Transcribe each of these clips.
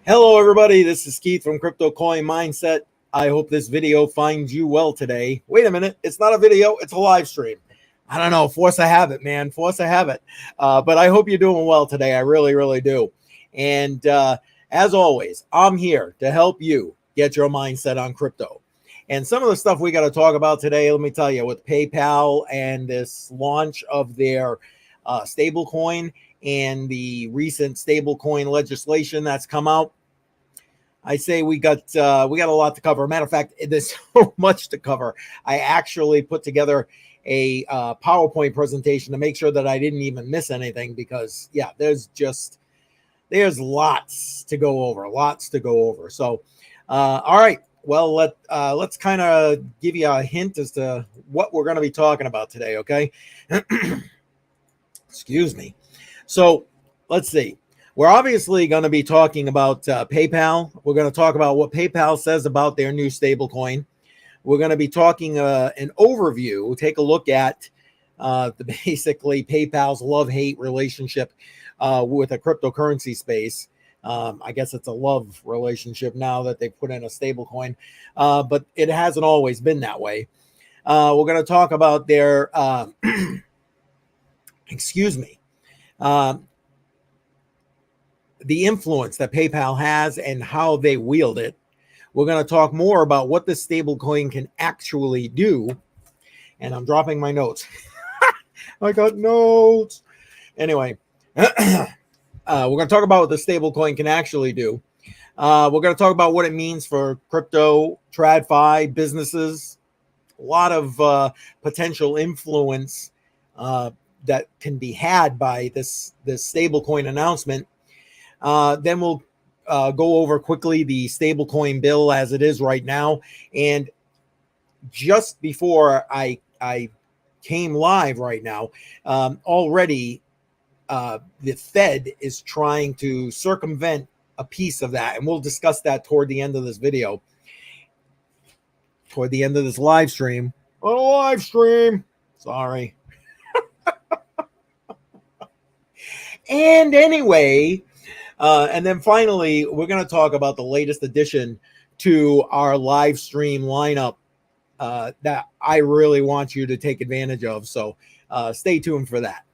Hello, everybody. This is Keith from CryptoCoinMindSet. I hope this video finds you well today. Wait a minute. It's not a video. It's a live stream. I don't know. Force of habit, man. Force of habit. But I hope you're doing well today. I really, really do. And as always, I'm here to help you get your mindset on crypto. And some of the stuff we got to talk about today, let me tell you, with PayPal and this launch of their stablecoin and the recent stablecoin legislation that's come out, I say we got a lot to cover. Matter of fact, there's so much to cover. I actually put together a PowerPoint presentation to make sure that I didn't even miss anything, because yeah, there's lots to go over. So, all right. Well, let's kind of give you a hint as to what we're going to be talking about today. Okay. Excuse me. So let's see. We're obviously going to be talking about PayPal. We're going to talk about what PayPal says about their new stablecoin. We're going to be talking an overview, take a look at basically PayPal's love-hate relationship with a cryptocurrency space. I guess it's a love relationship now that they put in a stablecoin, but it hasn't always been that way. We're going to talk about their, excuse me, the influence that PayPal has and how they wield it. We're going to talk more about what this stablecoin can actually do. And I'm dropping my notes. I got notes. Anyway, we're going to talk about what the stablecoin can actually do. We're going to talk about what it means for crypto, TradFi, businesses. A lot of potential influence that can be had by this stablecoin announcement. Then we'll go over quickly the stablecoin bill as it is right now. And just before I came live right now, already the Fed is trying to circumvent a piece of that. And we'll discuss that toward the end of this video, toward the end of this live stream. Sorry. And anyway, and then finally, we're going to talk about the latest addition to our live stream lineup that I really want you to take advantage of. So stay tuned for that.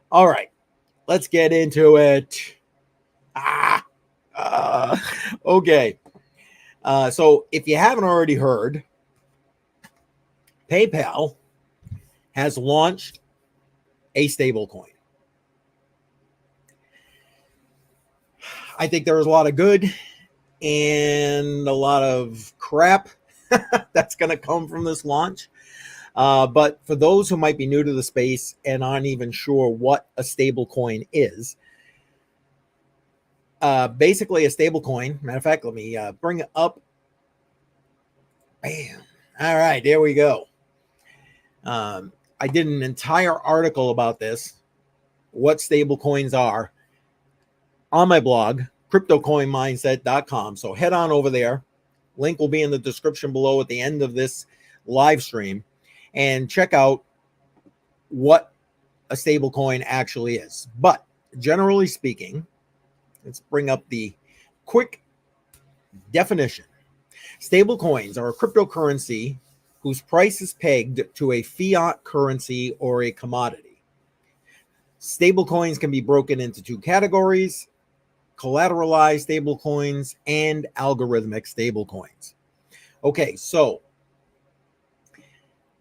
All right, let's get into it. Okay. So if you haven't already heard, PayPal has launched a stablecoin. I think there was a lot of good and a lot of crap that's going to come from this launch. But for those who might be new to the space and aren't even sure what a stablecoin is, basically a stablecoin, matter of fact, let me bring it up. Bam. All right, there we go. I did an entire article about this, what stablecoins are, on my blog, CryptoCoinMindset.com. So head on over there. Link will be in the description below at the end of this live stream, and check out what a stablecoin actually is. But generally speaking, let's bring up the quick definition. Stablecoins are a cryptocurrency whose price is pegged to a fiat currency or a commodity. Stablecoins can be broken into two categories: collateralized stablecoins and algorithmic stablecoins. Okay, so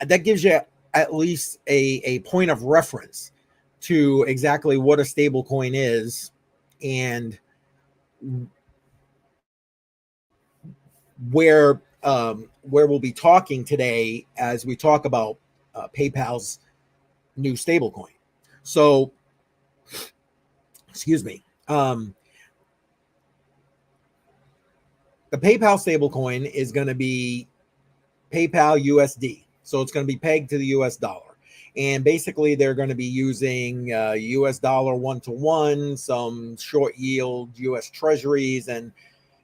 that gives you at least a point of reference to exactly what a stablecoin is and where we'll be talking today as we talk about PayPal's new stablecoin. So, excuse me. The PayPal stablecoin is going to be PayPal-USD. So it's going to be pegged to the US dollar. And basically, they're going to be using US dollar one-to-one, some short yield US treasuries, and,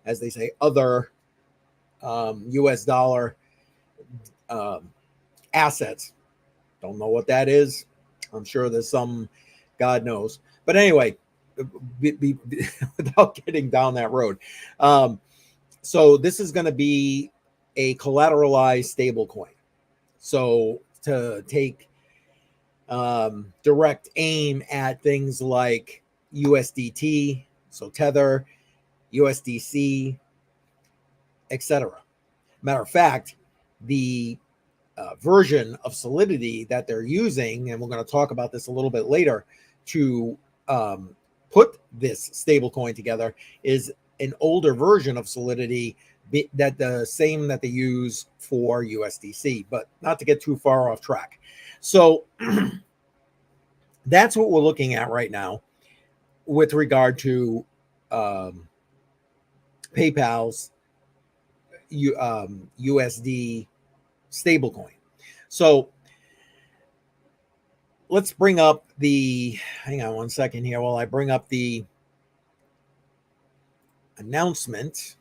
as they say, other US dollar assets. Don't know what that is. I'm sure there's some, God knows. But anyway, without getting down that road. So this is going to be a collateralized stable coin. So to take direct aim at things like USDT, so Tether, USDC, etc. Matter of fact, the version of Solidity that they're using, and we're going to talk about this a little bit later, to put this stable coin together is an older version of Solidity that the same that they use for USDC, but not to get too far off track. So that's what we're looking at right now with regard to PayPal's USD stablecoin. So let's bring up hang on one second here while I bring up the announcement.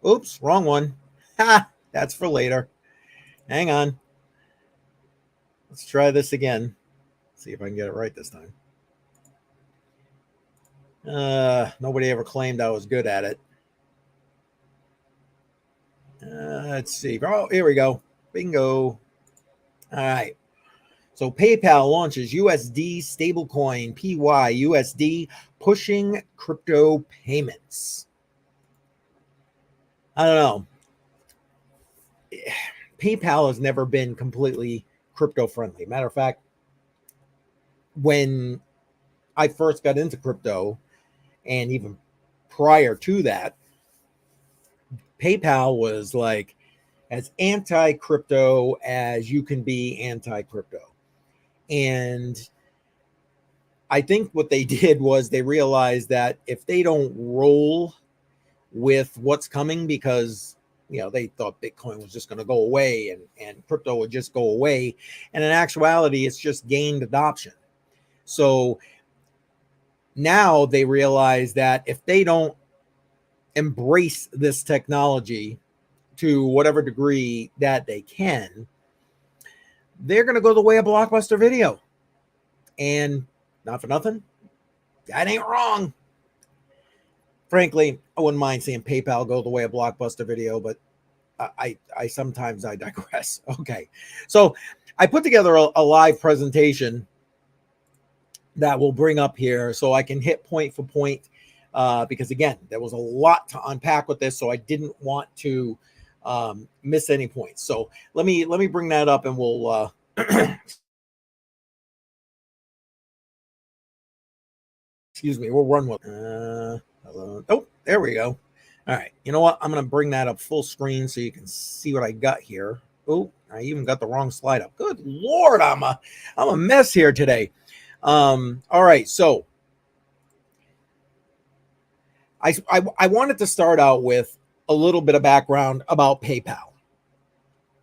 Oops, wrong one. That's for later. Hang on. Let's try this again. See if I can get it right this time. Nobody ever claimed I was good at it. Let's see. Oh, here we go. Bingo. All right. So PayPal launches USD stablecoin PYUSD, pushing crypto payments. I don't know. PayPal has never been completely crypto friendly. Matter of fact, when I first got into crypto, and even prior to that, PayPal was like as anti-crypto as you can be anti-crypto. And I think what they did was they realized that if they don't roll with what's coming, because they thought Bitcoin was just going to go away and crypto would just go away, and in actuality it's just gained adoption. So now they realize that if they don't embrace this technology to whatever degree that they can, they're going to go the way of Blockbuster Video. And not for nothing, that ain't wrong. Frankly, I wouldn't mind seeing PayPal go the way of Blockbuster Video, but I sometimes I digress. Okay, so I put together a live presentation that we'll bring up here so I can hit point for point, because again, there was a lot to unpack with this, so I didn't want to miss any points. So let me bring that up, and we'll excuse me, we'll run with oh, there we go. All right, you know what, I'm going to bring that up full screen so you can see what I got here. Oh, I even got the wrong slide up. Good Lord, I'm a mess here today. All right, so I wanted to start out with a little bit of background about PayPal.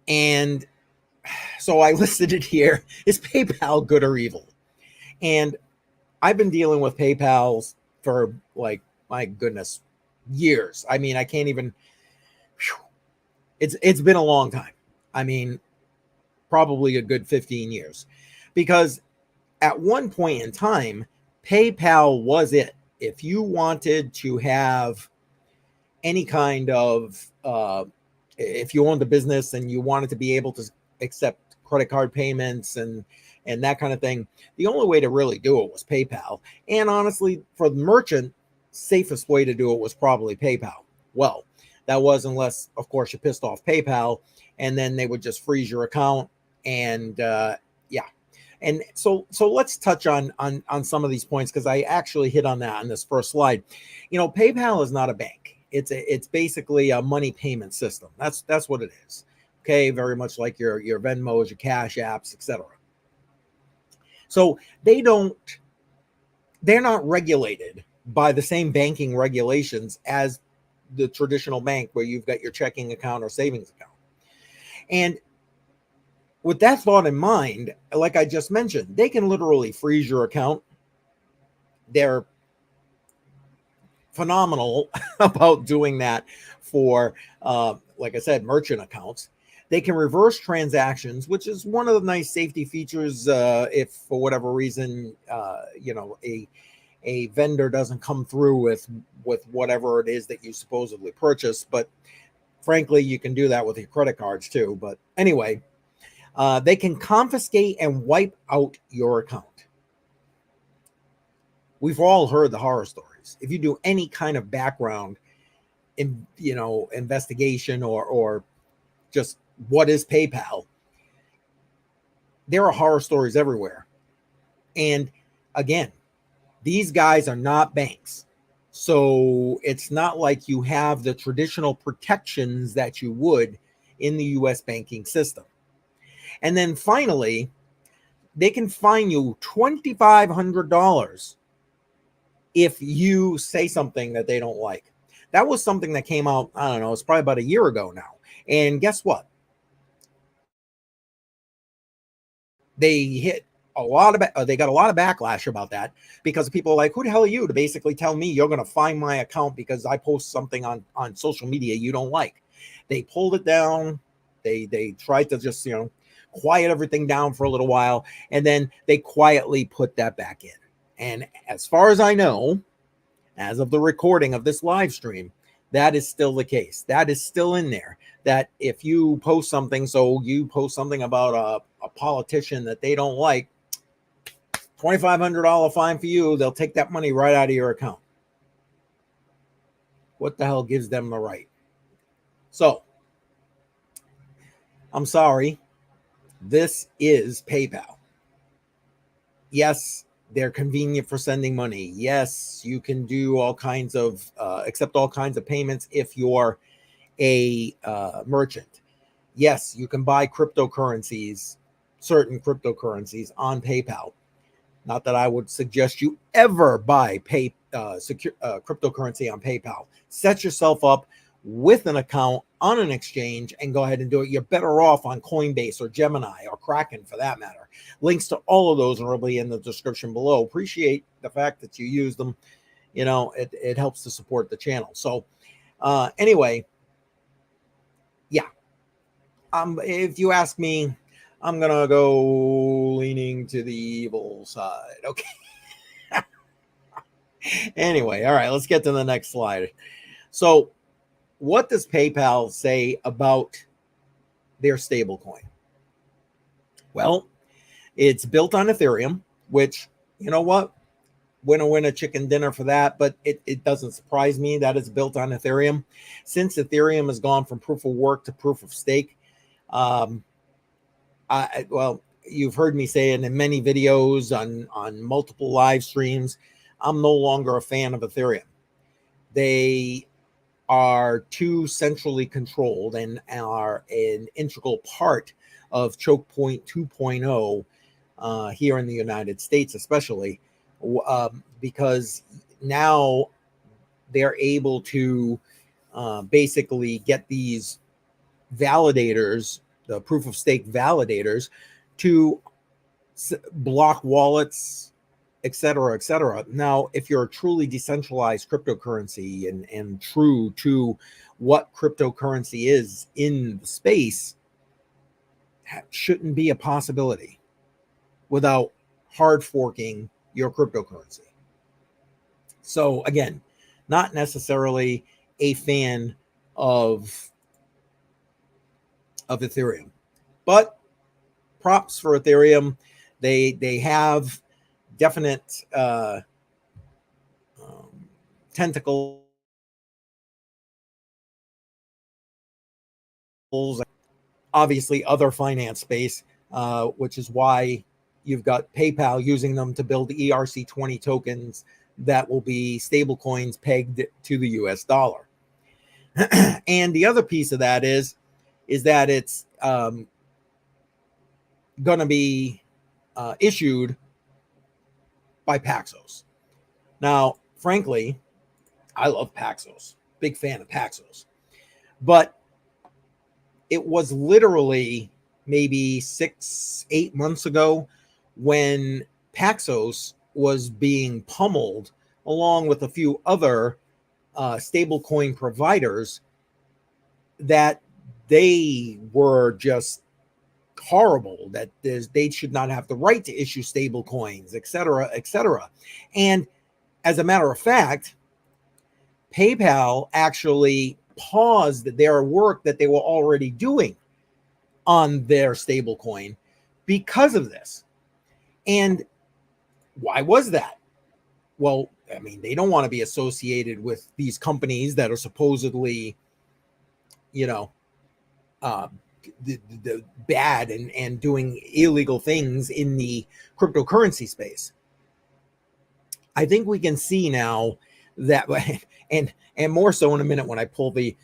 And so I listed it here. Is PayPal good or evil? And I've been dealing with PayPal for, like, my goodness, years. I mean, I can't even, it's been a long time. I mean, probably a good 15 years. Because at one point in time, PayPal was it. If you wanted to have any kind of, if you owned a business and you wanted to be able to accept credit card payments and that kind of thing, the only way to really do it was PayPal. And honestly, for the merchant, safest way to do it was probably PayPal. Well, that was unless, of course, you pissed off PayPal, and then they would just freeze your account. And yeah. And so let's touch on some of these points, because I actually hit on that on this first slide. PayPal is not a bank. It's basically a money payment system. That's what it is. Okay, very much like your Venmos, your Cash Apps, etc. So they're not regulated by the same banking regulations as the traditional bank, where you've got your checking account or savings account. And with that thought in mind, like I just mentioned, they can literally freeze your account. They're phenomenal about doing that for, like I said, merchant accounts. They can reverse transactions, which is one of the nice safety features. If for whatever reason, a vendor doesn't come through with whatever it is that you supposedly purchased. But frankly, you can do that with your credit cards too. But anyway, they can confiscate and wipe out your account. We've all heard the horror stories. If you do any kind of background investigation or just what is PayPal, there are horror stories everywhere. And again, these guys are not banks. So it's not like you have the traditional protections that you would in the US banking system. And then finally, they can fine you $2,500 if you say something that they don't like. That was something that came out, I don't know, it's probably about a year ago now. And guess what? They got a lot of backlash about that, because people are like, who the hell are you to basically tell me you're going to fine my account because I post something on social media you don't like? They pulled it down. They tried to just, quiet everything down for a little while, and then they quietly put that back in. And as far as I know, as of the recording of this live stream, that is still the case. That is still in there. That if you post something, about a politician that they don't like, $2,500 fine for you. They'll take that money right out of your account. What the hell gives them the right? So, I'm sorry. This is PayPal. Yes, they're convenient for sending money. Yes, you can do accept all kinds of payments if you're a merchant. Yes, you can buy cryptocurrencies, certain cryptocurrencies on PayPal. Not that I would suggest you ever buy cryptocurrency on PayPal. Set yourself up with an account on an exchange and go ahead and do it. You're better off on Coinbase or Gemini or Kraken for that matter. Links to all of those will be in the description below. Appreciate the fact that you use them. It helps to support the channel. So anyway, yeah. If you ask me, I'm going to go leaning to the evil side. Okay. Anyway, all right, let's get to the next slide. So what does PayPal say about their stablecoin? Well, it's built on Ethereum, which, you know what? Winner, chicken dinner for that. But it doesn't surprise me that it's built on Ethereum. Since Ethereum has gone from proof of work to proof of stake, you've heard me say it in many videos on multiple live streams. I'm no longer a fan of Ethereum. They are too centrally controlled and are an integral part of choke point 2.0 here in the United States, especially because now they're able to basically get these validators, the proof of stake validators, to block wallets, etc., etc. Now, if you're a truly decentralized cryptocurrency and true to what cryptocurrency is in the space, that shouldn't be a possibility without hard forking your cryptocurrency. So again, not necessarily a fan of Ethereum, but props for Ethereum. They have definite tentacles, obviously other finance space, which is why you've got PayPal using them to build ERC20 tokens that will be stable coins pegged to the US dollar. And the other piece of that is that it's going to be issued by Paxos. Now, frankly, I love Paxos. Big fan of Paxos. But it was literally maybe 6-8 months ago when Paxos was being pummeled along with a few other stablecoin providers that they were just horrible, that they should not have the right to issue stable coins, et cetera, et cetera. And as a matter of fact, PayPal actually paused their work that they were already doing on their stablecoin because of this. And why was that? Well, I mean, they don't want to be associated with these companies that are supposedly, you know, the bad and doing illegal things in the cryptocurrency space. I think we can see now that, and more so in a minute when I pull the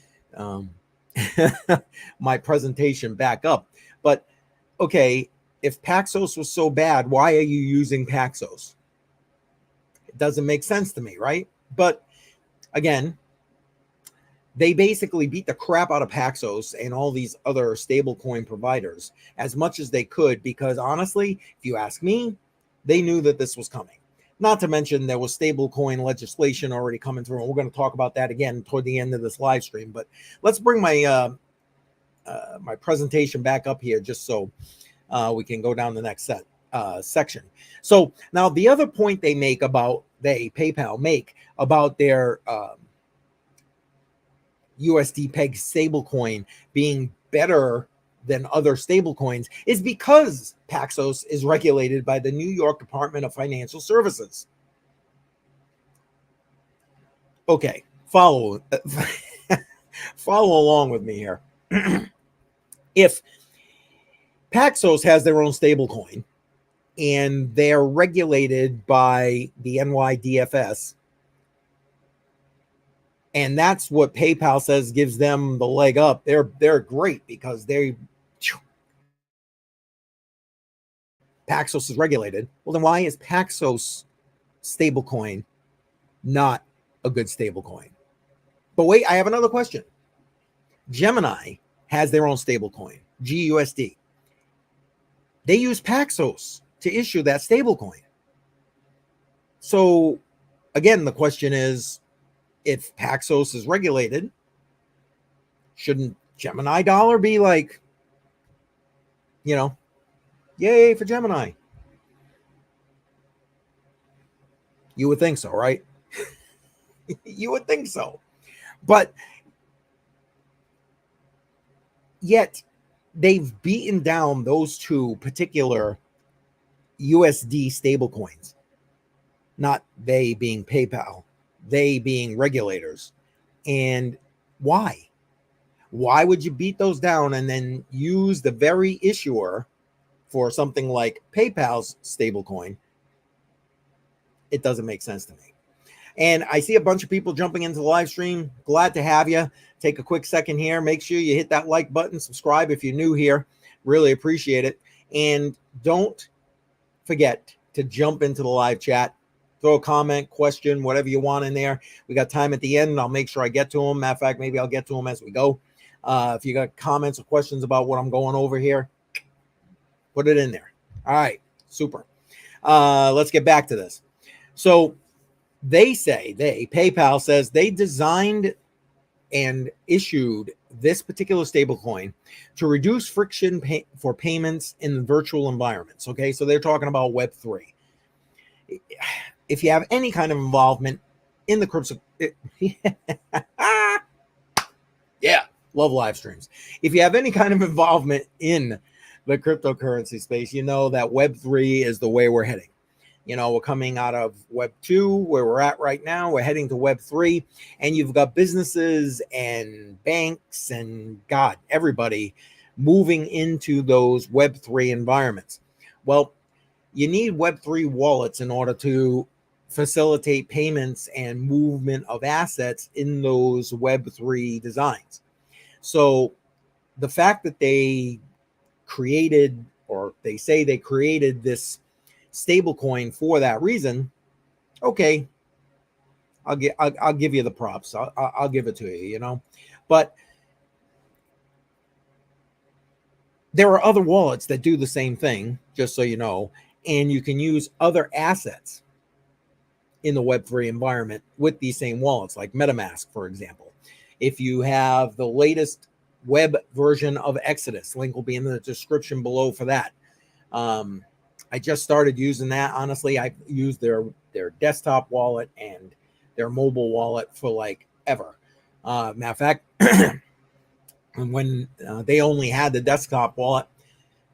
my presentation back up. But okay, if Paxos was so bad, why are you using Paxos? It doesn't make sense to me, right? But again, they basically beat the crap out of Paxos and all these other stablecoin providers as much as they could, because honestly, if you ask me, they knew that this was coming. Not to mention there was stablecoin legislation already coming through, and we're going to talk about that again toward the end of this live stream. But let's bring my my presentation back up here just so we can go down the next section. So now the other point they make about, PayPal make about their USD peg stablecoin being better than other stablecoins is because Paxos is regulated by the New York Department of Financial Services. Okay, follow along with me here. If Paxos has their own stablecoin and they're regulated by the NYDFS, and that's what PayPal says gives them the leg up, they're great because Paxos is regulated. Well, then why is Paxos stablecoin not a good stablecoin? But wait, I have another question. Gemini has their own stablecoin, GUSD. They use Paxos to issue that stablecoin. So again, the question is, if Paxos is regulated, shouldn't Gemini dollar be like, you know, yay for Gemini? You would think so, right? You would think so. But yet they've beaten down those two particular USD stablecoins, not they being PayPal, they being regulators. And why? Why would you beat those down and then use the very issuer for something like PayPal's stablecoin? It doesn't make sense to me. And I see a bunch of people jumping into the live stream. Glad to have you. Take a quick second here. Make sure you hit that like button, subscribe if you're new here. Really appreciate it. And don't forget to jump into the live chat. Throw a comment, question, whatever you want in there. We got time at the end. I'll make sure I get to them. Matter of fact, maybe I'll get to them as we go. If you got comments or questions about what I'm going over here, put it in there. All right, super. Let's get back to this. So they say, PayPal says they designed and issued this particular stablecoin to reduce friction for payments in virtual environments. Okay, so they're talking about Web3. If you have any kind of involvement in the crypto, yeah, love live streams. If you have any kind of involvement in the cryptocurrency space, you know that Web3 is the way we're heading. You know, we're coming out of Web 2, where we're at right now. We're heading to Web 3, and you've got businesses and banks and everybody moving into those Web 3 environments. Well, you need Web 3 wallets in order to facilitate payments and movement of assets in those Web 3 designs. So the fact that they created, or they say they created this stablecoin for that reason, okay, I'll give you the props. I'll give it to you, you know. But there are other wallets that do the same thing, just so you know, and you can use other assets in the Web3 environment with these same wallets, like MetaMask, for example. If you have the latest web version of Exodus. Link will be in the description below for that. I just started using that. Honestly, I've used their desktop wallet and their mobile wallet for like ever. Matter of fact, when they only had the desktop wallet,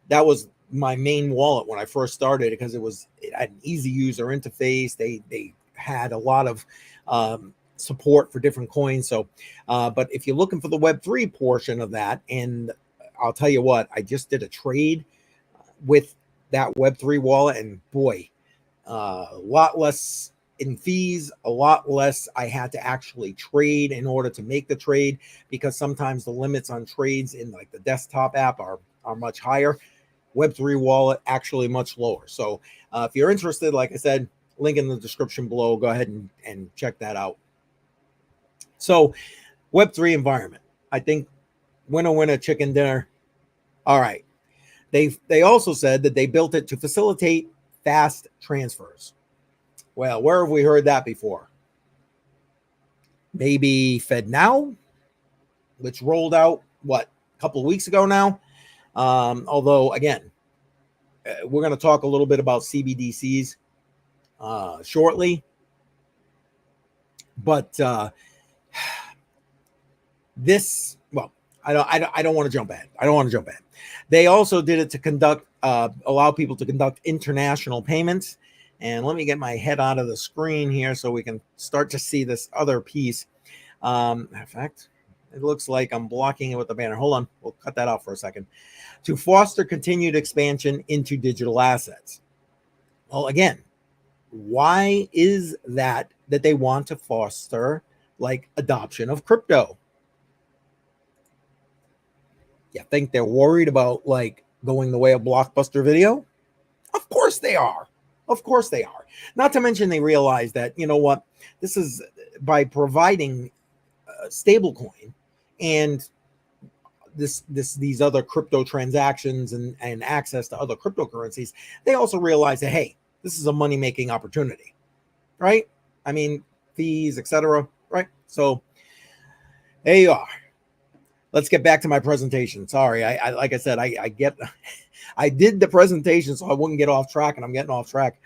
that was my main wallet when I first started, because it had an easy user interface. They had a lot of support for different coins. So, but if you're looking for the Web3 portion of that, and I'll tell you what, I just did a trade with that Web3 wallet, and boy, a lot less in fees, a lot less I had to actually trade in order to make the trade, because sometimes the limits on trades in like the desktop app are much higher. Web3 wallet actually much lower. So if you're interested, like I said, link in the description below. Go ahead and check that out. So Web3 environment, I think winner, chicken dinner. All right. They also said that they built it to facilitate fast transfers. Well, where have we heard that before? Maybe FedNow, which rolled out, what, a couple of weeks ago now? Although, again, we're going to talk a little bit about CBDCs shortly. But this, well, I don't want to jump ahead. I don't want to jump ahead. They also did it to conduct, allow people to conduct international payments. And let me get my head out of the screen here so we can start to see this other piece. In fact, it looks like I'm blocking it with the banner. Hold on. We'll cut that out for a second. To foster continued expansion into digital assets. Well, again, why is that they want to foster like adoption of crypto? You think they're worried about like going the way of Blockbuster Video? Of course they are. Of course they are. Not to mention they realize that, you know what, this is by providing stablecoin and these other crypto transactions and access to other cryptocurrencies. They also realize that, hey, this is a money-making opportunity, right? I mean, fees, etc., right? So there you are. Let's get back to my presentation. Sorry, I like I said, I did the presentation so I wouldn't get off track, and I'm getting off track.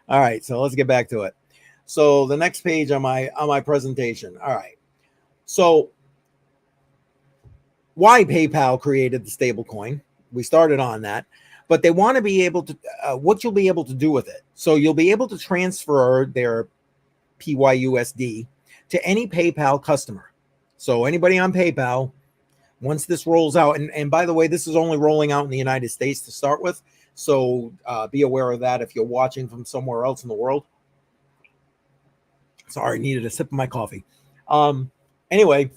All right, so let's get back to it. So the next page on my presentation. All right. So why PayPal created the stablecoin? We started on that, but they want to be able to what you'll be able to do with it. So you'll be able to transfer their PYUSD to any PayPal customer. So anybody on PayPal, once this rolls out, and by the way, this is only rolling out in the United States to start with. So be aware of that if you're watching from somewhere else in the world. Sorry, needed a sip of my coffee. Anyway,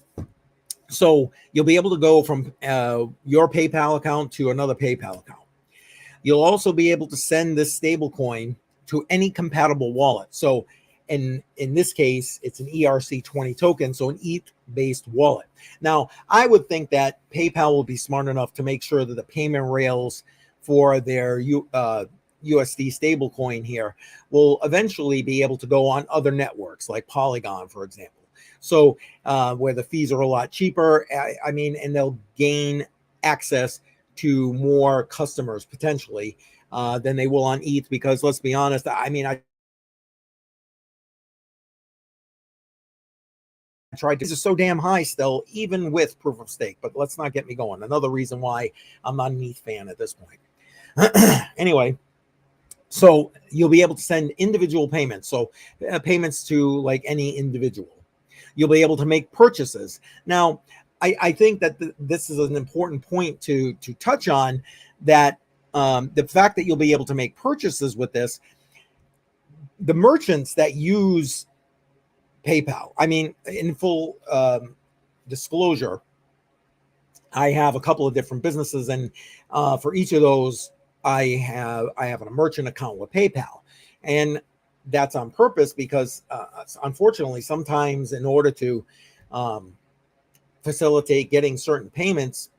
so you'll be able to go from your PayPal account to another PayPal account. You'll also be able to send this stable coin to any compatible wallet. So in this case, it's an ERC20 token, so an ETH-based wallet. Now, I would think that PayPal will be smart enough to make sure that the payment rails for their USD stablecoin here will eventually be able to go on other networks like Polygon, for example. So where the fees are a lot cheaper, I mean, and they'll gain access to more customers potentially than they will on ETH, because let's be honest, I mean, I tried to, this is so damn high still, even with proof of stake, but let's not get me going. Another reason why I'm not an ETH fan at this point. Anyway, so you'll be able to send individual payments. So payments to like any individual. You'll be able to make purchases. Now, I think that this is an important point to touch on, that the fact that you'll be able to make purchases with this, the merchants that use PayPal, I mean, in full disclosure, I have a couple of different businesses, and for each of those, I have a merchant account with PayPal, and that's on purpose because unfortunately, sometimes in order to facilitate getting certain payments,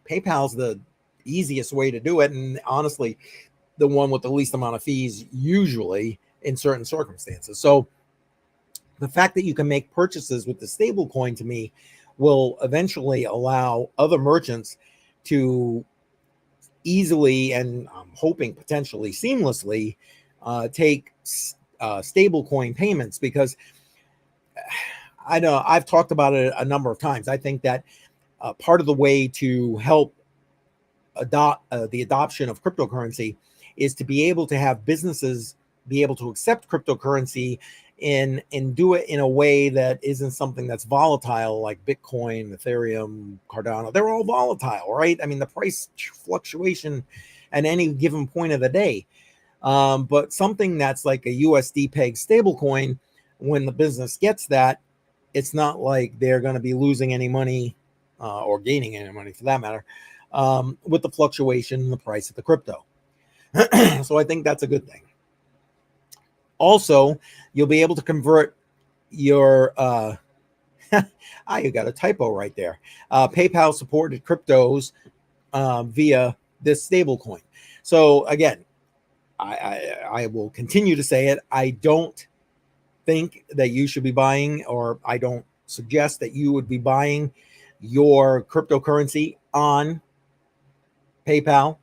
PayPal's the easiest way to do it, and honestly, the one with the least amount of fees usually in certain circumstances. So the fact that you can make purchases with the stable coin, to me, will eventually allow other merchants to easily, and I'm hoping potentially seamlessly, take stablecoin payments, because I know I've talked about it a number of times. I think that part of the way to help adopt the adoption of cryptocurrency is to be able to have businesses be able to accept cryptocurrency and do it in a way that isn't something that's volatile, like Bitcoin, Ethereum, Cardano. They're all volatile, right? I mean, the price fluctuation at any given point of the day. But something that's like a USD peg stablecoin, when the business gets that, it's not like they're going to be losing any money or gaining any money for that matter with the fluctuation in the price of the crypto. So I think that's a good thing. Also, you'll be able to convert your you got a typo right there. PayPal supported cryptos via this stablecoin. So again, I will continue to say it. I don't think that you should be buying, or I don't suggest that you would be buying your cryptocurrency on PayPal.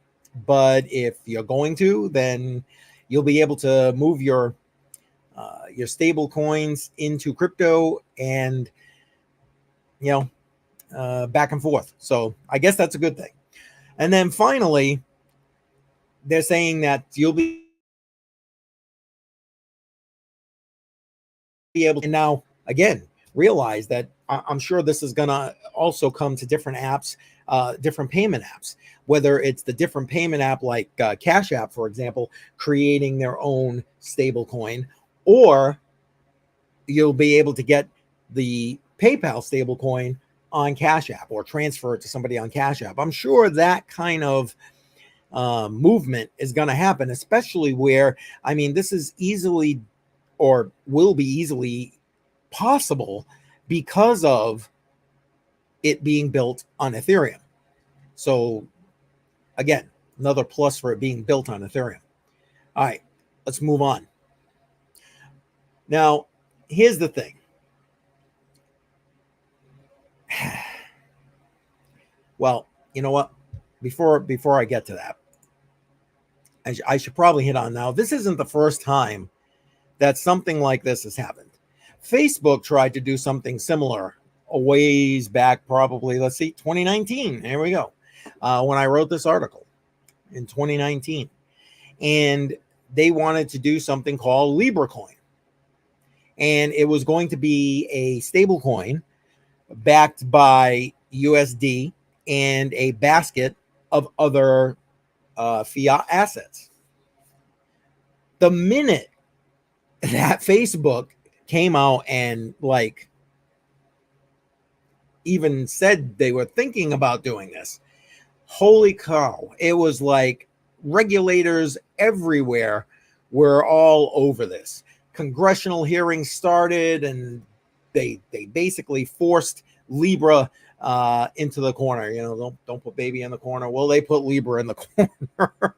But if you're going to, then you'll be able to move your stable coins into crypto and, back and forth. So I guess that's a good thing. And then finally, they're saying that you'll be able to now, again, realize that I'm sure this is going to also come to different apps, different payment apps, whether it's the different payment app like Cash App, for example, creating their own stable coin, or you'll be able to get the PayPal stable coin on Cash App or transfer it to somebody on Cash App. I'm sure that kind of movement is going to happen, especially where, I mean, this is easily or will be easily possible because of it being built on Ethereum. So again, another plus for it being built on Ethereum. All right, let's move on. Now, here's the thing. Well, you know what? Before I get to that, I should probably hit on now. This isn't the first time that something like this has happened. Facebook tried to do something similar a ways back, probably, 2019. Here we go. When I wrote this article in 2019. And they wanted to do something called Libra coin. And it was going to be a stable coin backed by USD and a basket of other fiat assets. The minute that Facebook came out and even said they were thinking about doing this, holy cow, it was like regulators everywhere were all over this. Congressional hearings started, and they basically forced Libra into the corner. Don't put baby in the corner. Well, they put Libra in the corner.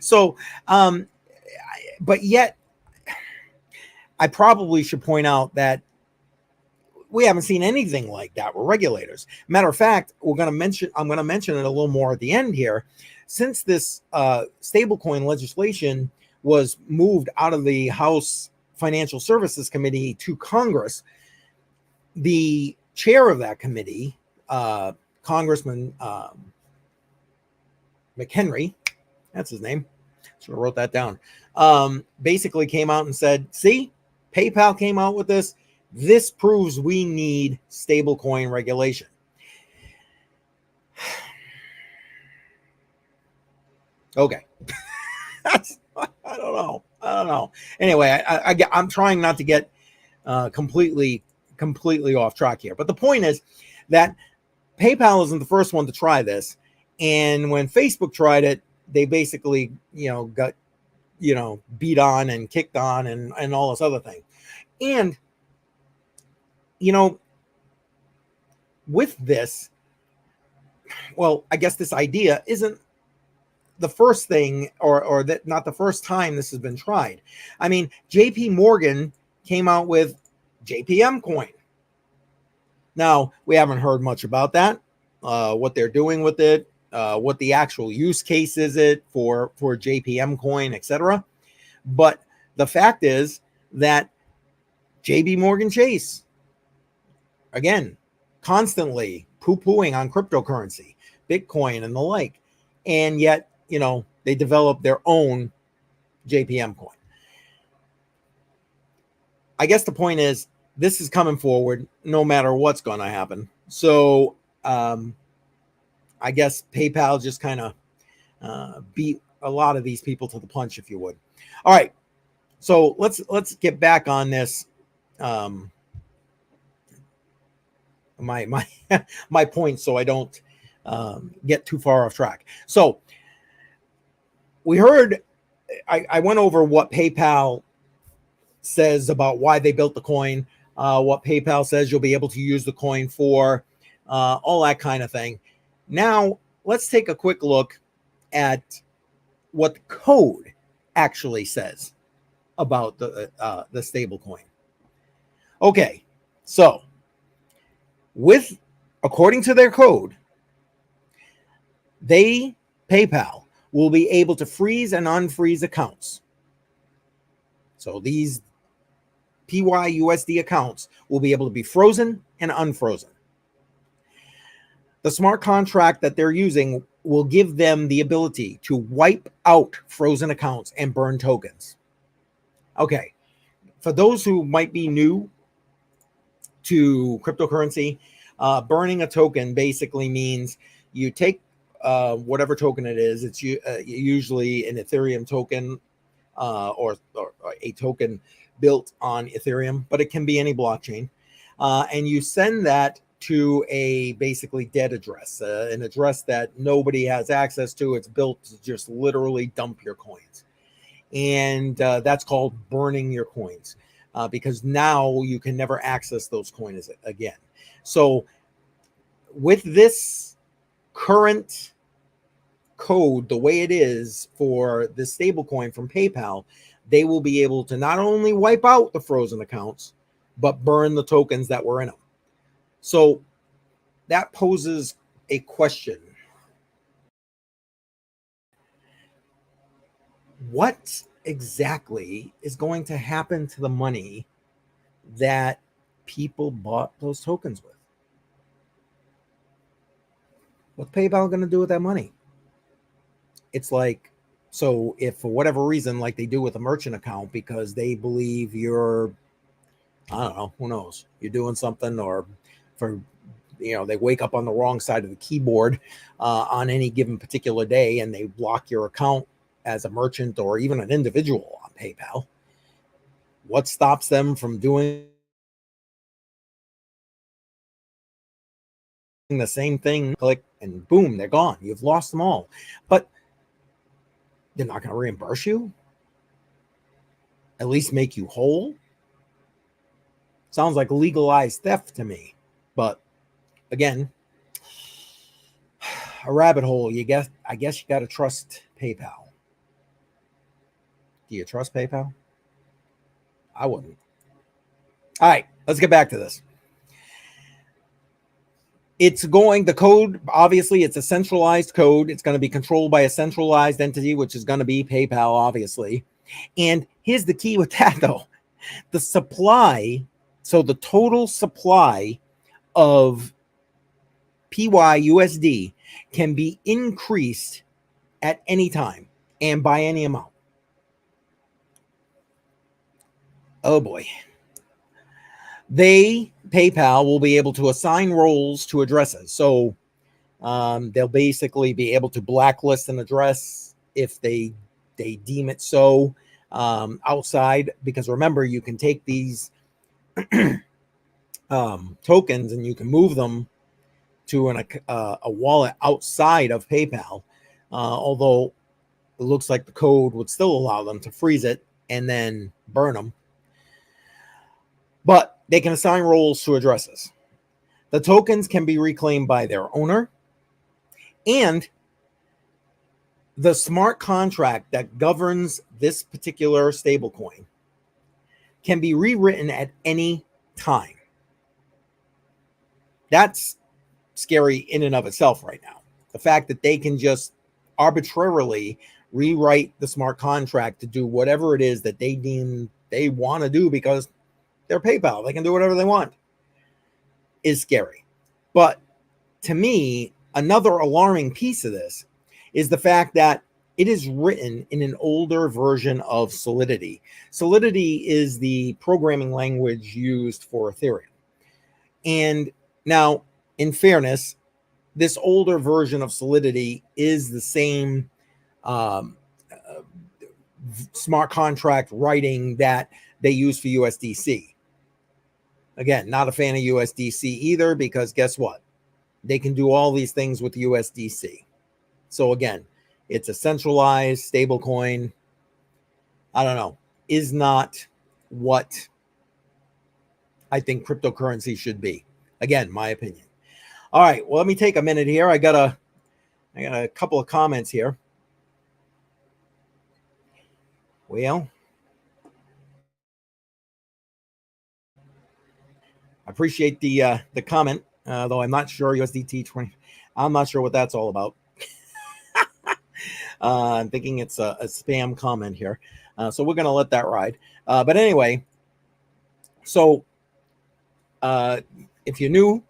So, but yet, I probably should point out that we haven't seen anything like that with regulators. Matter of fact, I'm going to mention it a little more at the end here. Since this stablecoin legislation was moved out of the House Financial Services Committee to Congress, the chair of that committee, Congressman McHenry, that's his name, so I wrote that down, basically came out and said, see, PayPal came out with this. This proves we need stablecoin regulation. Okay. I don't know. Anyway, I'm trying not to get completely off track here. But the point is that PayPal isn't the first one to try this. And when Facebook tried it, they basically, got, beat on and kicked on and all this other thing. And, with this, well, I guess this idea isn't the first thing, or that not the first time this has been tried. I mean, JP Morgan came out with JPM coin. Now, we haven't heard much about that, what they're doing with it, what the actual use case is it for JPM coin, etc. But the fact is that JB Morgan Chase, again, constantly poo-pooing on cryptocurrency, Bitcoin and the like. And yet, they develop their own JPM coin. I guess the point is, this is coming forward no matter what's going to happen. So I guess PayPal just kind of beat a lot of these people to the punch, if you would. All right. So let's get back on this. My point, so I don't get too far off track. So we heard, I went over what PayPal says about why they built the coin, what PayPal says you'll be able to use the coin for, all that kind of thing. Now, let's take a quick look at what the code actually says about the stable coin. Okay, so according to their code, PayPal will be able to freeze and unfreeze accounts. So these PYUSD accounts will be able to be frozen and unfrozen. The smart contract that they're using will give them the ability to wipe out frozen accounts and burn tokens. Okay, for those who might be new to cryptocurrency, burning a token basically means you take whatever token it is. It's usually an Ethereum token or a token built on Ethereum, but it can be any blockchain. And you send that to a basically dead address, an address that nobody has access to. It's built to just literally dump your coins. And that's called burning your coins, because now you can never access those coins again. So with this current code, the way it is for the stablecoin from PayPal, they will be able to not only wipe out the frozen accounts, but burn the tokens that were in them. So that poses a question. What exactly is going to happen to the money that people bought those tokens with? What's PayPal going to do with that money? It's like, so if for whatever reason, like they do with a merchant account, because they believe you're, I don't know, who knows, you're doing something, or for, they wake up on the wrong side of the keyboard on any given particular day, and they block your account as a merchant or even an individual on PayPal. What stops them from doing the same thing? Click and boom, they're gone. You've lost them all. But they're not going to reimburse you, at least make you whole. Sounds like legalized theft to me. But again, a rabbit hole. I guess you got to trust PayPal. Do you trust PayPal? I wouldn't. All right, let's get back to this. The code, obviously, it's a centralized code. It's going to be controlled by a centralized entity, which is going to be PayPal, obviously. And here's the key with that, though. The supply, so the total supply of PYUSD can be increased at any time and by any amount. Oh boy. PayPal will be able to assign roles to addresses. So they'll basically be able to blacklist an address if they deem it so outside, because remember, you can take these tokens and you can move them to a wallet outside of PayPal, although it looks like the code would still allow them to freeze it and then burn them. But they can assign roles to addresses. The tokens can be reclaimed by their owner, and the smart contract that governs this particular stablecoin can be rewritten at any time. That's scary in and of itself right now. The fact that they can just arbitrarily rewrite the smart contract to do whatever it is that they deem they want to do because they're PayPal. They can do whatever they want is scary. But to me, another alarming piece of this is the fact that it is written in an older version of Solidity. Solidity is the programming language used for Ethereum. And now, in fairness, this older version of Solidity is the same smart contract writing that they use for USDC. Again, not a fan of USDC either, because guess what? They can do all these things with USDC. So again, it's a centralized stablecoin. I don't know, is not what I think cryptocurrency should be. Again, my opinion. All right, well, let me take a minute here. I got a couple of comments here. Well, I appreciate the comment, though I'm not sure USDT 20. I'm not sure what that's all about. I'm thinking it's a spam comment here. So we're going to let that ride. But anyway, so if you're new,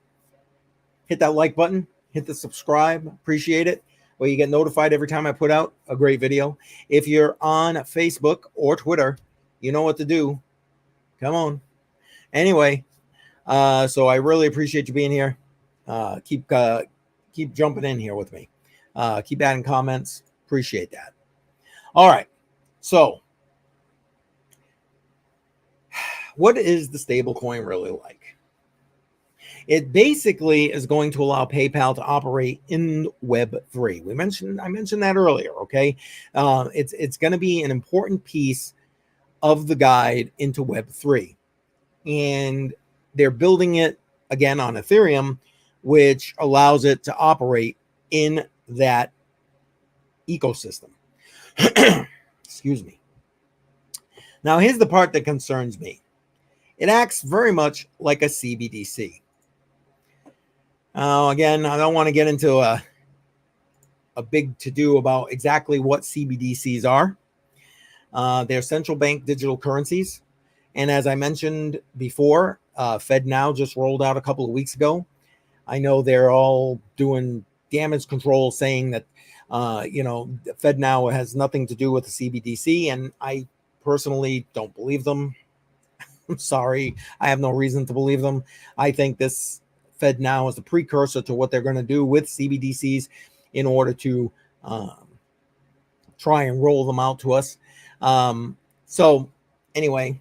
hit that like button, hit the subscribe. Appreciate it. Well, you get notified every time I put out a great video. If you're on Facebook or Twitter, you know what to do. Come on. Anyway, so I really appreciate you being here. Keep jumping in here with me. Keep adding comments. Appreciate that. All right. So what is the stablecoin really like? It basically is going to allow PayPal to operate in Web3. I mentioned that earlier. Okay, it's going to be an important piece of the guide into Web3, and they're building it again on Ethereum, which allows it to operate in that ecosystem. Excuse me. Now, here's the part that concerns me. It acts very much like a CBDC. Again, I don't want to get into a big to-do about exactly what CBDCs are. They're central bank digital currencies. And as I mentioned before, FedNow just rolled out a couple of weeks ago. I know they're all doing damage control, saying that, FedNow has nothing to do with the CBDC. And I personally don't believe them. I'm sorry. I have no reason to believe them. I think this FedNow is the precursor to what they're going to do with CBDCs in order to try and roll them out to us. So anyway,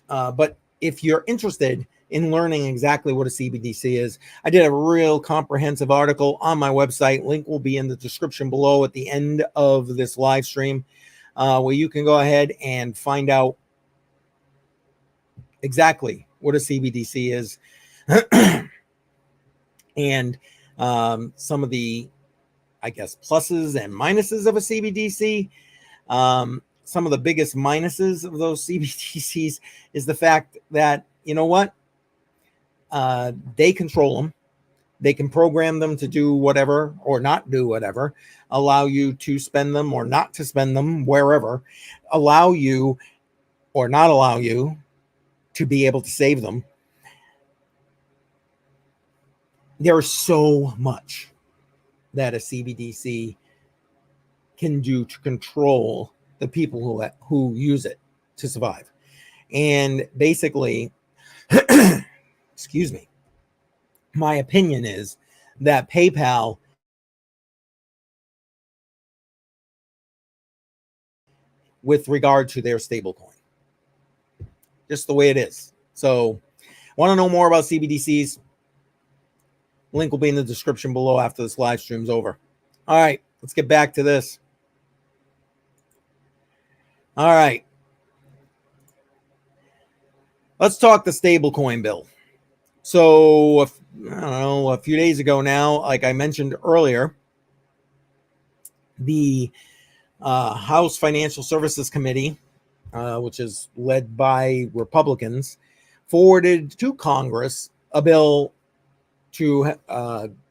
but if you're interested in learning exactly what a CBDC is, I did a real comprehensive article on my website. Link will be in the description below at the end of this live stream, where you can go ahead and find out exactly what a CBDC is. And some of the, I guess, pluses and minuses of a CBDC. Some of the biggest minuses of those CBDCs is the fact that, you know what? They control them. They can program them to do whatever or not do whatever, allow you to spend them or not to spend them wherever, allow you or not allow you to be able to save them. There's so much that a CBDC can do to control the people who use it to survive. And basically, excuse me, my opinion is that PayPal with regard to their stablecoin, just the way it is. So want to know more about CBDCs? Link will be in the description below after this live stream's over. All right, let's get back to this. All right. Let's talk the stablecoin bill. So, I don't know, a few days ago now, like I mentioned earlier, the House Financial Services Committee, which is led by Republicans, forwarded to Congress a bill to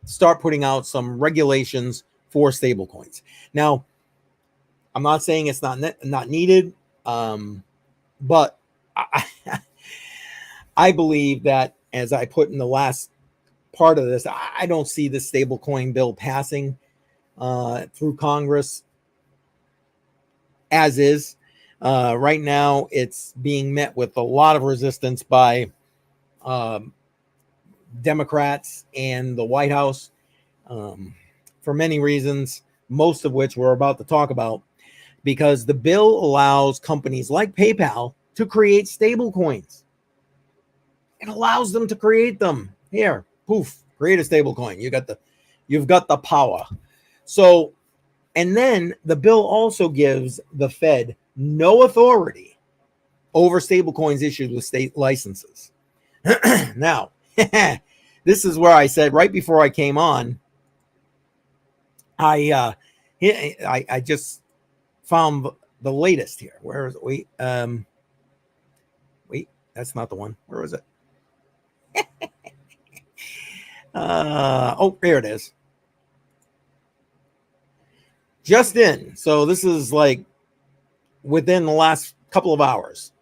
start putting out some regulations for stablecoins. Now, I'm not saying it's not needed, but I believe that, as I put in the last part of this, I don't see the stablecoin bill passing through Congress as is. Right now, it's being met with a lot of resistance by Democrats and the White House for many reasons, most of which we're about to talk about, because the bill allows companies like PayPal to create stable coins. It allows them to create them. Here, poof, create a stable coin. You've got the power. So, and then the bill also gives the Fed no authority over stable coins issued with state licenses. Now, this is where I said right before I came on, I just found the latest here. Where is it? Wait, that's not the one. Where was it? Oh, there it is. Just in. So this is like within the last couple of hours.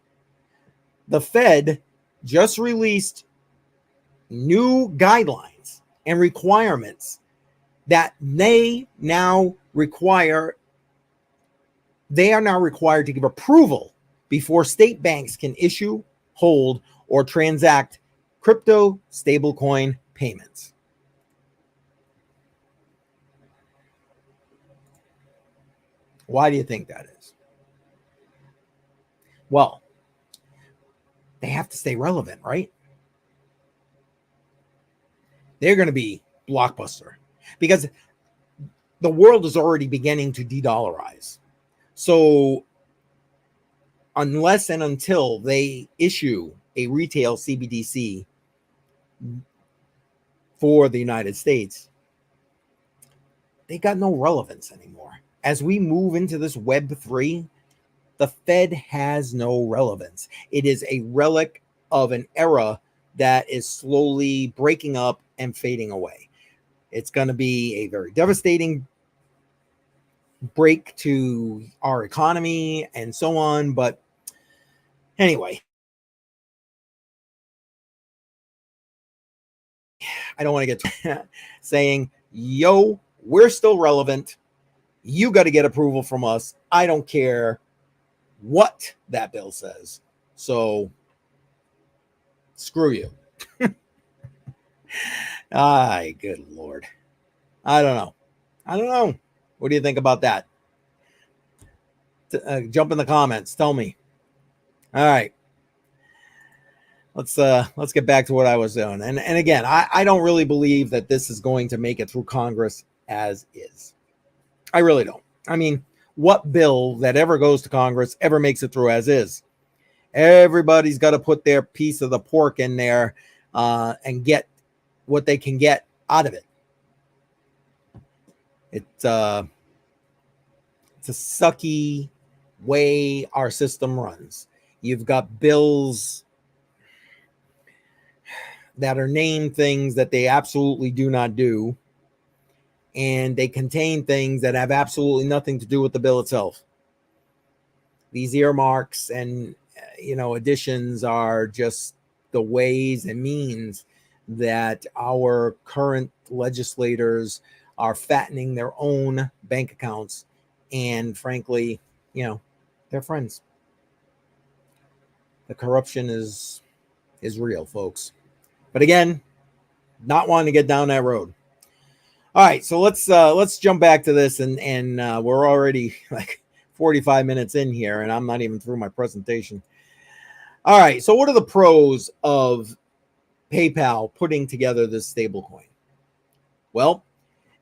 The Fed just released new guidelines and requirements that they are now required to give approval before state banks can issue, hold, or transact crypto stablecoin payments. Why do you think that is? Well, they have to stay relevant, right? They're going to be blockbuster because the world is already beginning to de-dollarize. So unless and until they issue a retail CBDC for the United States, they got no relevance anymore. As we move into this Web3, the Fed has no relevance. It is a relic of an era that is slowly breaking up and fading away. It's going to be a very devastating break to our economy and so on. But anyway, I don't want to get saying, yo, we're still relevant. You got to get approval from us. I don't care what that bill says. So screw you. Ay, good Lord. I don't know. What do you think about that? Jump in the comments. Tell me. All right. Let's get back to what I was doing. And again, I don't really believe that this is going to make it through Congress as is. I really don't. I mean, what bill that ever goes to Congress ever makes it through as is? Everybody's got to put their piece of the pork in there and get what they can get out of it. It's a sucky way our system runs. You've got bills that are named things that they absolutely do not do, and they contain things that have absolutely nothing to do with the bill itself. These earmarks and additions are just the ways and means that our current legislators are fattening their own bank accounts, and frankly, they're friends. The corruption is real, folks. But again, not wanting to get down that road. All right, so let's jump back to this, and we're already like 45 minutes in here, and I'm not even through my presentation. All right, so what are the pros of PayPal putting together this stablecoin? Well,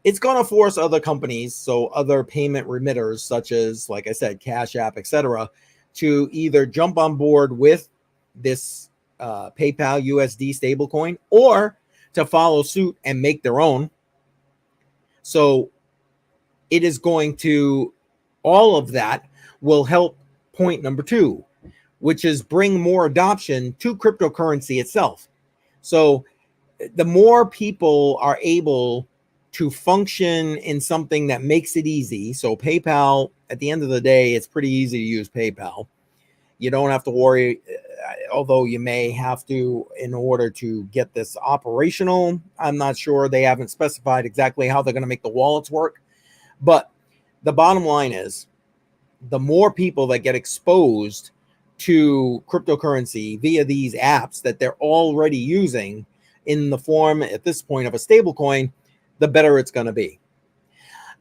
it's going to force other companies, so other payment remitters, such as, like I said, Cash App, etc., to either jump on board with this PayPal USD stablecoin or to follow suit and make their own. So it is going to, all of that will help point number 2, which is bring more adoption to cryptocurrency itself. So the more people are able to function in something that makes it easy. So PayPal, at the end of the day, it's pretty easy to use PayPal. You don't have to worry, although you may have to in order to get this operational. I'm not sure. They haven't specified exactly how they're going to make the wallets work. But the bottom line is, the more people that get exposed to cryptocurrency via these apps that they're already using in the form at this point of a stable coin, the better it's going to be.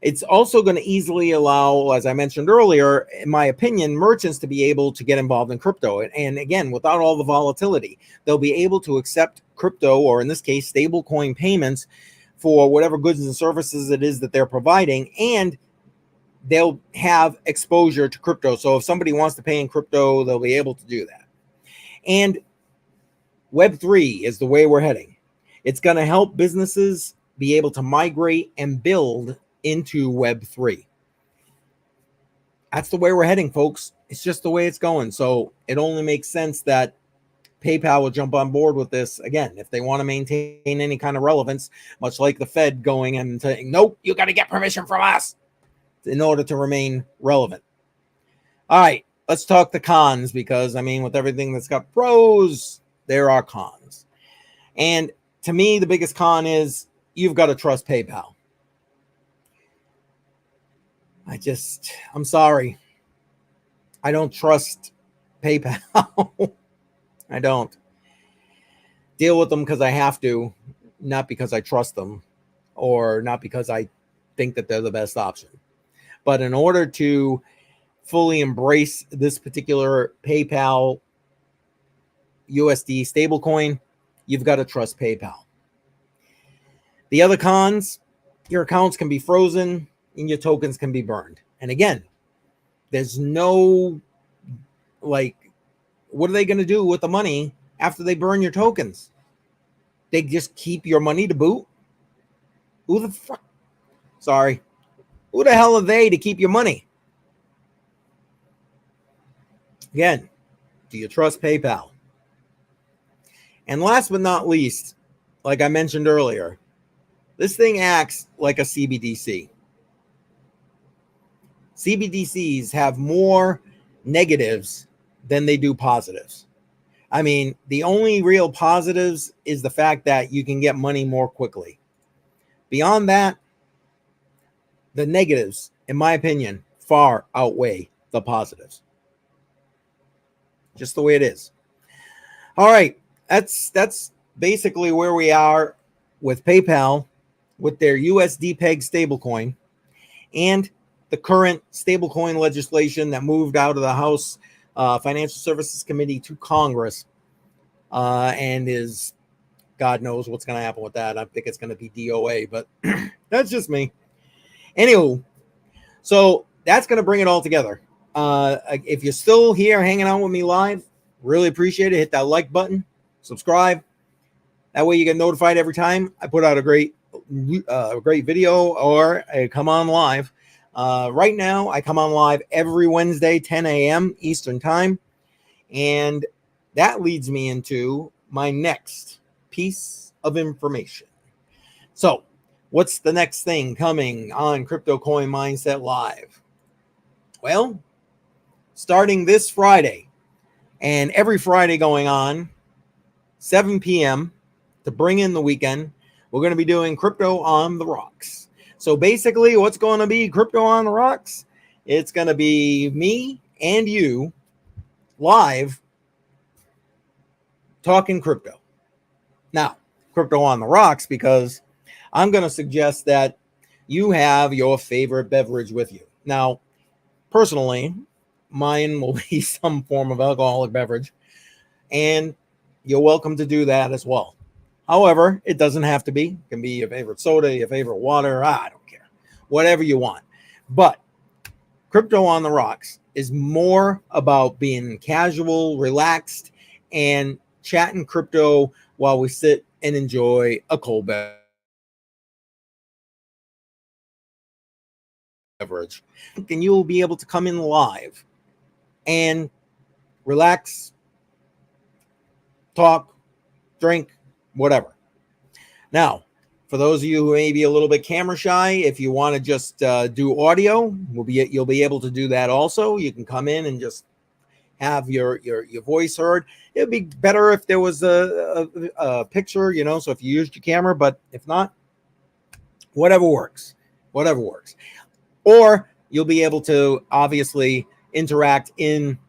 It's also going to easily allow, as I mentioned earlier, in my opinion, merchants to be able to get involved in crypto. And again, without all the volatility, they'll be able to accept crypto, or in this case, stable coin payments for whatever goods and services it is that they're providing. And they'll have exposure to crypto. So if somebody wants to pay in crypto, they'll be able to do that. And Web3 is the way we're heading. It's going to help businesses be able to migrate and build into Web3. That's the way we're heading, folks. It's just the way it's going. So it only makes sense that PayPal will jump on board with this again if they want to maintain any kind of relevance, much like the Fed going and saying, nope, you got to get permission from us in order to remain relevant. All right, let's talk the cons, because I mean, with everything that's got pros, there are cons. And to me, the biggest con is you've got to trust PayPal. I'm sorry. I don't trust PayPal. I don't deal with them because I have to, not because I trust them, or not because I think that they're the best option. But in order to fully embrace this particular PayPal USD stablecoin, you've got to trust PayPal. The other cons, your accounts can be frozen and your tokens can be burned. And again, there's no, like, what are they going to do with the money after they burn your tokens? They just keep your money to boot? Who the fuck? Sorry. Who the hell are they to keep your money? Again, do you trust PayPal? And last but not least, like I mentioned earlier, this thing acts like a CBDC. CBDCs have more negatives than they do positives. I mean, the only real positives is the fact that you can get money more quickly. Beyond that, the negatives, in my opinion, far outweigh the positives. Just the way it is. All right, that's basically where we are with PayPal, with their USD peg stablecoin, and the current stablecoin legislation that moved out of the House Financial Services Committee to Congress, and is, God knows what's going to happen with that. I think it's going to be DOA, but that's just me. Anywho, so that's going to bring it all together. If you're still here hanging out with me live, really appreciate it. Hit that like button, subscribe. That way you get notified every time I put out a great video, or I come on live. Right now, I come on live every Wednesday, 10 a.m. Eastern Time. And that leads me into my next piece of information. So, what's the next thing coming on CryptoCoinMindSet Live? Well, starting this Friday, and every Friday going on, 7 p.m., to bring in the weekend, we're going to be doing Crypto on the Rocks. So basically, what's going to be Crypto on the Rocks? It's going to be me and you live talking crypto. Now, Crypto on the Rocks, because I'm going to suggest that you have your favorite beverage with you. Now, personally, mine will be some form of alcoholic beverage, and you're welcome to do that as well. However, it doesn't have to be. It can be your favorite soda, your favorite water. I don't care. Whatever you want. But Crypto on the Rocks is more about being casual, relaxed, and chatting crypto while we sit and enjoy a cold beverage. And you will be able to come in live and relax, talk, drink, whatever. Now, for those of you who may be a little bit camera shy, if you want to just do audio, you'll be able to do that also. You can come in and just have your voice heard. It'd be better if there was a picture, you know, so if you used your camera, but if not, whatever works. Or you'll be able to obviously interact in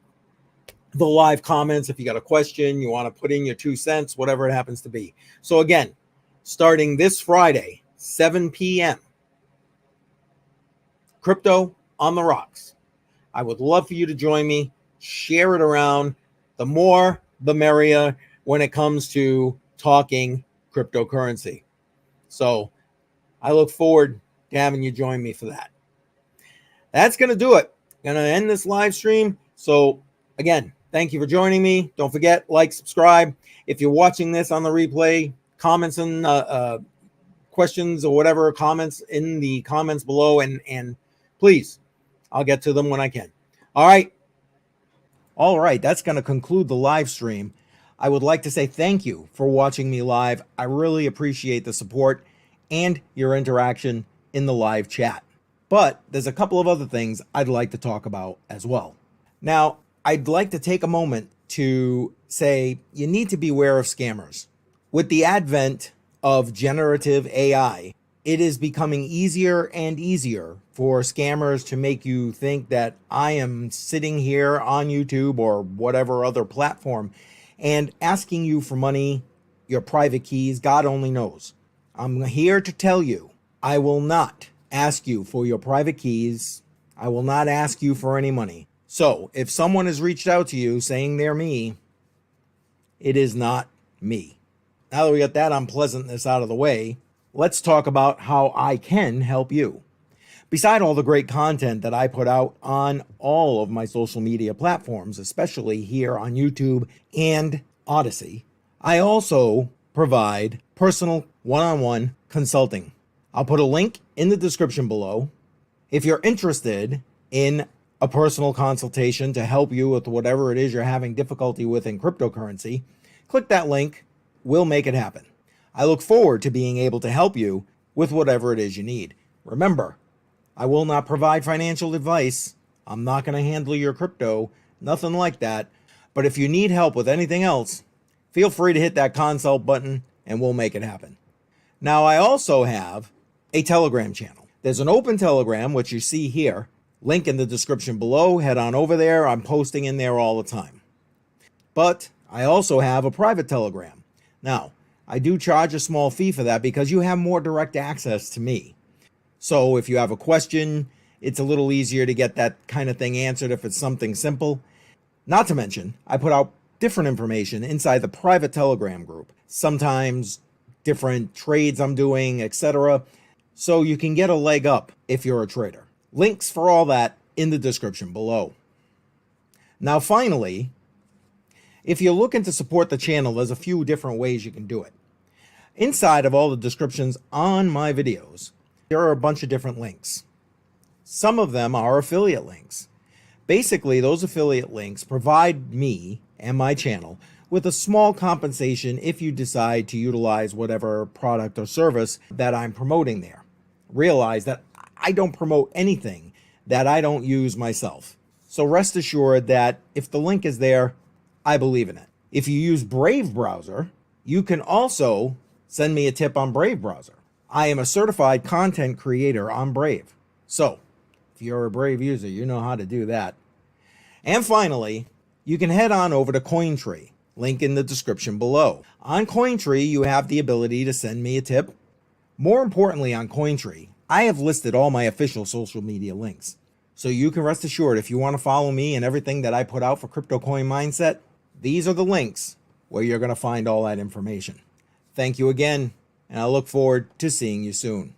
the live comments. If you got a question, you want to put in your 2 cents, whatever it happens to be. So again, starting this Friday, 7 p.m., Crypto on the Rocks. I would love for you to join me. Share it around. The more, the merrier when it comes to talking cryptocurrency. So I look forward to having you join me for that. That's going to do it. Going to end this live stream. So again, thank you for joining me. Don't forget, like, subscribe. If you're watching this on the replay, comments and questions or whatever, comments in the comments below, and please, I'll get to them when I can. All right, that's going to conclude the live stream. I would like to say thank you for watching me live. I really appreciate the support and your interaction in the live chat. But there's a couple of other things I'd like to talk about as well. Now, I'd like to take a moment to say you need to beware of scammers. With the advent of generative AI, it is becoming easier and easier for scammers to make you think that I am sitting here on YouTube or whatever other platform and asking you for money, your private keys, God only knows. I'm here to tell you, I will not ask you for your private keys. I will not ask you for any money. So if someone has reached out to you saying they're me, it is not me. Now that we got that unpleasantness out of the way, let's talk about how I can help you. Beside all the great content that I put out on all of my social media platforms, especially here on YouTube and Odyssey, I also provide personal one-on-one consulting. I'll put a link in the description below. If you're interested in a personal consultation to help you with whatever it is you're having difficulty with in cryptocurrency, click that link. We'll make it happen. I look forward to being able to help you with whatever it is you need. Remember, I will not provide financial advice. I'm not going to handle your crypto, nothing like that. But if you need help with anything else, feel free to hit that consult button and we'll make it happen. Now, I also have a Telegram channel. There's an open Telegram, which you see here. Link in the description below. Head on over there. I'm posting in there all the time. But I also have a private Telegram. Now, I do charge a small fee for that because you have more direct access to me. So if you have a question, it's a little easier to get that kind of thing answered if it's something simple. Not to mention, I put out different information inside the private Telegram group. Sometimes different trades I'm doing, etc. So you can get a leg up if you're a trader. Links for all that in the description below. Now finally, if you're looking to support the channel, there's a few different ways you can do it. Inside of all the descriptions on my videos, there are a bunch of different links. Some of them are affiliate links. Basically, those affiliate links provide me and my channel with a small compensation if you decide to utilize whatever product or service that I'm promoting there. Realize that I don't promote anything that I don't use myself. So rest assured that if the link is there, I believe in it. If you use Brave browser, you can also send me a tip on Brave browser. I am a certified content creator on Brave. So if you're a Brave user, you know how to do that. And finally, you can head on over to Cointree, link in the description below. On Cointree, you have the ability to send me a tip. More importantly, on Cointree, I have listed all my official social media links. So you can rest assured if you want to follow me and everything that I put out for CryptoCoinMindSet, these are the links where you're going to find all that information. Thank you again, and I look forward to seeing you soon.